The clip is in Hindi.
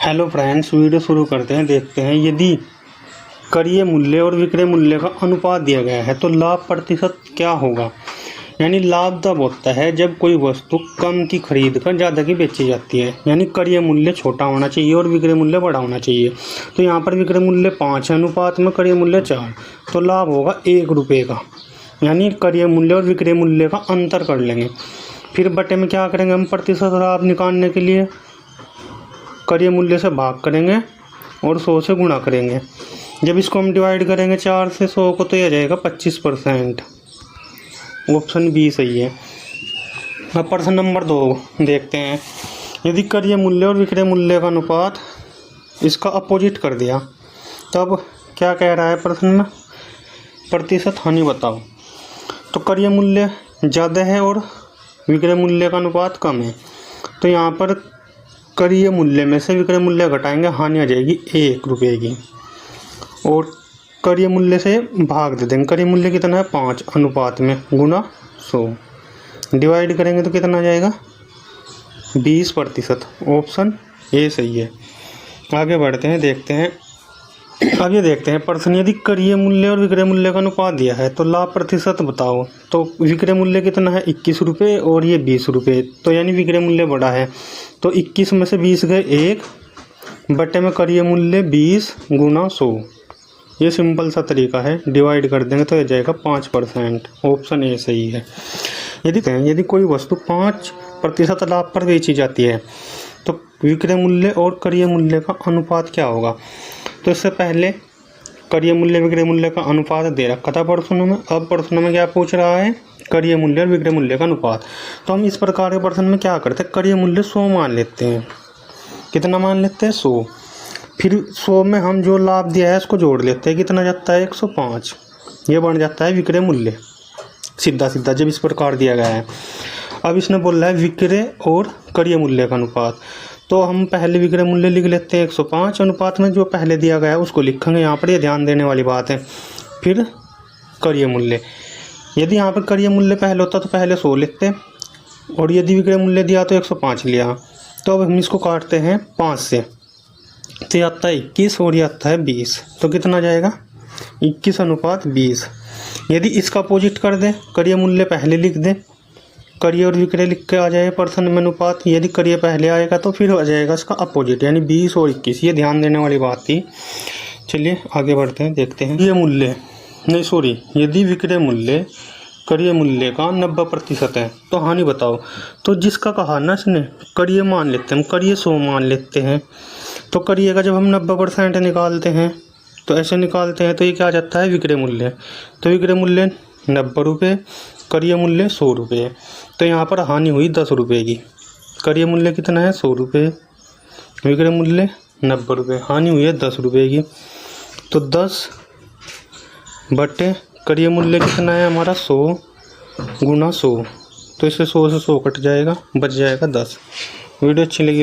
हेलो फ्रेंड्स, वीडियो शुरू करते हैं। देखते हैं यदि क्रय मूल्य और विक्रय मूल्य का अनुपात दिया गया है तो लाभ प्रतिशत क्या होगा। यानी लाभ तब होता है जब कोई वस्तु कम की खरीद कर ज़्यादा की बेची जाती है। यानी क्रय मूल्य छोटा होना चाहिए और विक्रय मूल्य बड़ा होना चाहिए। तो यहाँ पर विक्रय मूल्य 5 अनुपात में क्रय मूल्य 4, तो लाभ होगा 1 रुपये का। यानी क्रय मूल्य और विक्रय मूल्य का अंतर कर लेंगे। फिर बटे में क्या करेंगे हम, प्रतिशत लाभ निकालने के लिए क्रय मूल्य से भाग करेंगे और 100 से गुणा करेंगे। जब इसको हम डिवाइड करेंगे 4 से 100 को तो यह जाएगा 25%। ऑप्शन बी सही है। अब प्रश्न नंबर 2 देखते हैं। यदि क्रय मूल्य और विक्रय मूल्य का अनुपात इसका अपोजिट कर दिया तब क्या कह रहा है प्रश्न में, प्रतिशत हानि बताओ। तो क्रय मूल्य ज़्यादा है और विक्रय मूल्य का अनुपात कम है, तो यहाँ पर क्रय मूल्य में से विक्रय मूल्य घटाएंगे, हानि आ जाएगी 1 रुपये की और क्रय मूल्य से भाग दे देंगे। क्रय मूल्य कितना है 5 अनुपात में गुना 100, डिवाइड करेंगे तो कितना आ जाएगा 20%। ऑप्शन ए सही है। आगे बढ़ते हैं, देखते हैं। अब ये देखते हैं प्रश्न, यदि क्रय मूल्य और विक्रय मूल्य का अनुपात दिया है तो लाभ प्रतिशत बताओ। तो विक्रय मूल्य कितना है 21 रुपये और ये 20 रुपये, तो यानी विक्रय मूल्य बड़ा है, तो 21 में से 20 गए 1 बटे में क्रय मूल्य 20 गुना 100। ये सिंपल सा तरीका है, डिवाइड कर देंगे तो यह जाएगा 5%। ऑप्शन ए सही है। यदि कोई वस्तु 5% लाभ पर बेची जाती है तो विक्रय मूल्य और क्रय मूल्य का अनुपात क्या होगा। तो इससे पहले क्रय मूल्य विक्रय मूल्य का अनुपात दे रखा था प्रश्नों में। अब प्रश्नों में क्या पूछ रहा है, क्रय मूल्य और विक्रय मूल्य का अनुपात। तो हम इस प्रकार के प्रश्न में क्या करते हैं, क्रय मूल्य 100 मान लेते हैं। कितना मान लेते हैं 100। फिर 100 में हम जो लाभ दिया है उसको जोड़ लेते हैं, कितना जाता है 105। ये बन जाता है विक्रय मूल्य सीधा सीधा, जब इस प्रकार दिया गया है। अब इसने बोला है विक्रय और क्रय मूल्य का अनुपात, तो हम पहले विक्रय मूल्य लिख लेते हैं 105 अनुपात में जो पहले दिया गया है उसको लिखेंगे यहाँ पर, ये ध्यान देने वाली बात है। फिर क्रय मूल्य, यदि यहाँ पर क्रय मूल्य पहले होता तो पहले 100 लिखते और यदि विक्रय मूल्य दिया तो 105 लिया। तो अब हम इसको काटते हैं 5 से, तो ये आता है 21 और ये आता है 20, तो कितना जाएगा 21 अनुपात 20। यदि इसका अपोजिट कर दे, क्रय मूल्य पहले लिख दे, क्रय और विक्रय लिख के आ जाए प्रश्न में अनुपात। यदि क्रय पहले आएगा तो फिर आ जाएगा इसका अपोजिट, यानी 20 और 21। ये ध्यान देने वाली बात थी। चलिए आगे बढ़ते हैं, देखते हैं। यदि विक्रय मूल्य क्रय मूल्य का 90% है तो हानि बताओ। तो जिसका कहा ना इसने, क्रय मान लेते हैं हम, क्रय 100 मान लेते हैं। तो क्रय का जब हम 90% निकालते हैं तो ऐसे निकालते हैं तो ये क्या आ जाता है विक्रय मूल्य। तो विक्रय मूल्य 90 रुपये, क्रय मूल्य 100 रुपये, तो यहाँ पर हानि हुई 10 रुपये की। क्रय मूल्य कितना है 100 रुपये, विक्रय मूल्य 90 रुपये, हानि हुई है 10 रुपये की। तो 10 बटे क्रय मूल्य कितना है हमारा 100 गुना 100, तो इससे 100 से 100 कट जाएगा, बच जाएगा 10। वीडियो अच्छी लगी